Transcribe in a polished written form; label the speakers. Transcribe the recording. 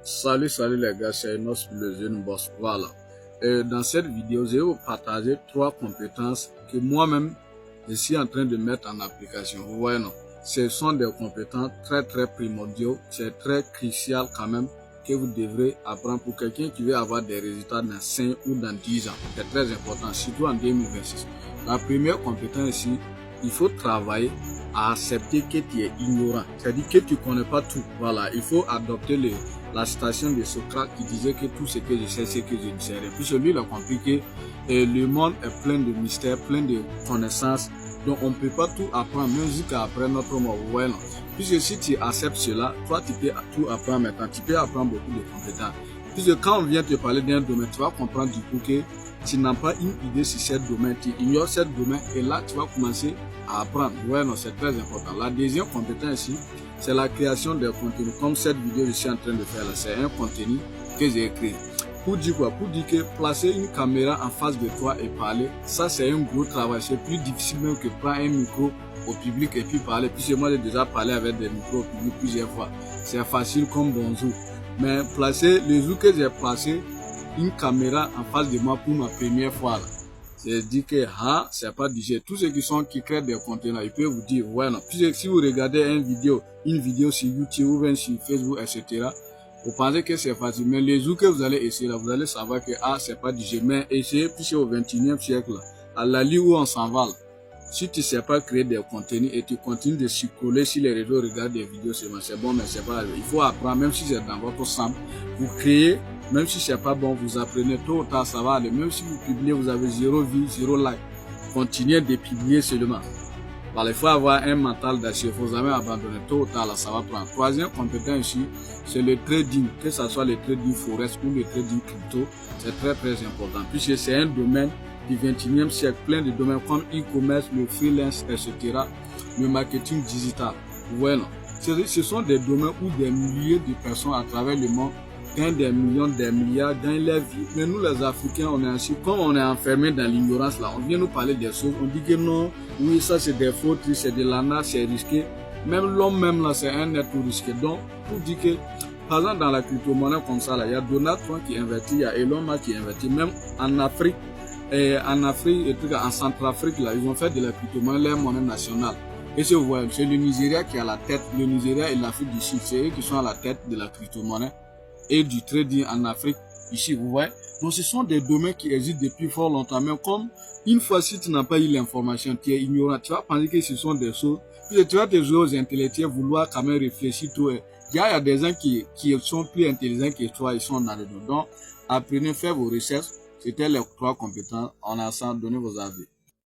Speaker 1: Salut les gars, c'est Enos le jeune boss. Voilà. Dans cette vidéo, je vais vous partager 3 compétences que moi-même, je suis en train de mettre en application. Vous voyez, non? Ce sont des compétences très primordiaux. C'est très crucial quand même que vous devrez apprendre pour quelqu'un qui veut avoir des résultats dans 5 ou dans 10 ans. C'est très important, surtout en 2026. La première compétence ici, il faut travailler à accepter que tu es ignorant. C'est-à-dire que tu ne connais pas tout. Voilà, il faut adopter la citation de Socrate qui disait que tout ce que je sais, c'est que je ne sais rien. Puis celui il a compris que le monde est plein de mystères, plein de connaissances. Donc on ne peut pas tout apprendre, même jusqu'à après notre mort. Ouais, non. Puisque si tu acceptes cela, toi tu peux tout apprendre maintenant. Tu peux apprendre beaucoup de compétences. Puisque quand on vient te parler d'un domaine, tu vas comprendre du coup que tu n'as pas une idée sur ce domaine, tu ignores ce domaine et là tu vas commencer à apprendre. Ouais, non, c'est très important. La deuxième compétence ici, c'est la création de contenu. Comme cette vidéo que je suis en train de faire là, c'est un contenu que j'ai créé. Pour dire quoi? Pour dire que placer une caméra en face de toi et parler, ça c'est un gros travail. C'est plus difficile même que prendre un micro au public et puis parler. Puisque moi j'ai déjà parlé avec des micros au public plusieurs fois. C'est facile comme bonjour. Mais placer, le jour que j'ai placé une caméra en face de moi pour ma première fois là, j'ai dit que c'est pas du tous ceux qui créent des contenus, ils peuvent vous dire ouais non. Puis si vous regardez une vidéo sur YouTube ou bien sur Facebook, etc., vous pensez que c'est facile, mais les jours que vous allez essayer là, vous allez savoir que c'est pas du jeu. Mais essayez puis au 21e siècle là, à la lieu où on s'en va là. Si tu sais pas créer des contenus et tu continues de circuler sur les réseaux, regarder des vidéos seulement, c'est bon, mais c'est pas, il faut apprendre, même si c'est dans votre chambre, vous créez, même si c'est pas bon, vous apprenez, tôt ou tard, ça va aller. Même si vous publiez, vous avez 0 vues, 0 like. Continuez de publier seulement. Voilà, il faut avoir un mental d'acier, il faut jamais abandonner, tôt ou tard, là, ça va prendre. Troisième compétence ici, c'est le trading, que ce soit le trading forex ou le trading crypto, c'est très important, puisque c'est un domaine du 21e siècle, plein de domaines comme e-commerce, le freelance, etc., le marketing digital. Ouais, non. Ce sont des domaines où des milliers de personnes à travers le monde gagnent des millions, des milliards, gagnent leur vie. Mais nous, les Africains, on est ainsi, comme on est enfermés dans l'ignorance là, on vient nous parler des choses, on dit que non, oui, ça c'est des fautes, c'est de l'arnaque, c'est risqué. Même l'homme même là, c'est un être risqué. Donc, pour dire que, par exemple, dans la crypto-monnaie comme ça là, il y a Donald Trump qui investit, il y a Elon Musk qui investit, même en Afrique, en Centrafrique, là, ils ont fait de la crypto-monnaie leur monnaie nationale. Et c'est le Nigeria qui est à la tête, le Nigeria et l'Afrique du Sud, c'est eux qui sont à la tête de la crypto-monnaie et du trading en Afrique, ici, vous voyez. Donc ce sont des domaines qui existent depuis fort longtemps, mais comme une fois si tu n'as pas eu l'information, tu es ignorant, tu vas penser que ce sont des choses, puis tu vas te jouer aux intellectuels, vouloir quand même réfléchir tout. Il y a des gens qui sont plus intelligents que toi, ils sont dans le dos. Donc, apprenez, faites vos recherches. C'était les 3 compétences. On a ensemble donné vos avis.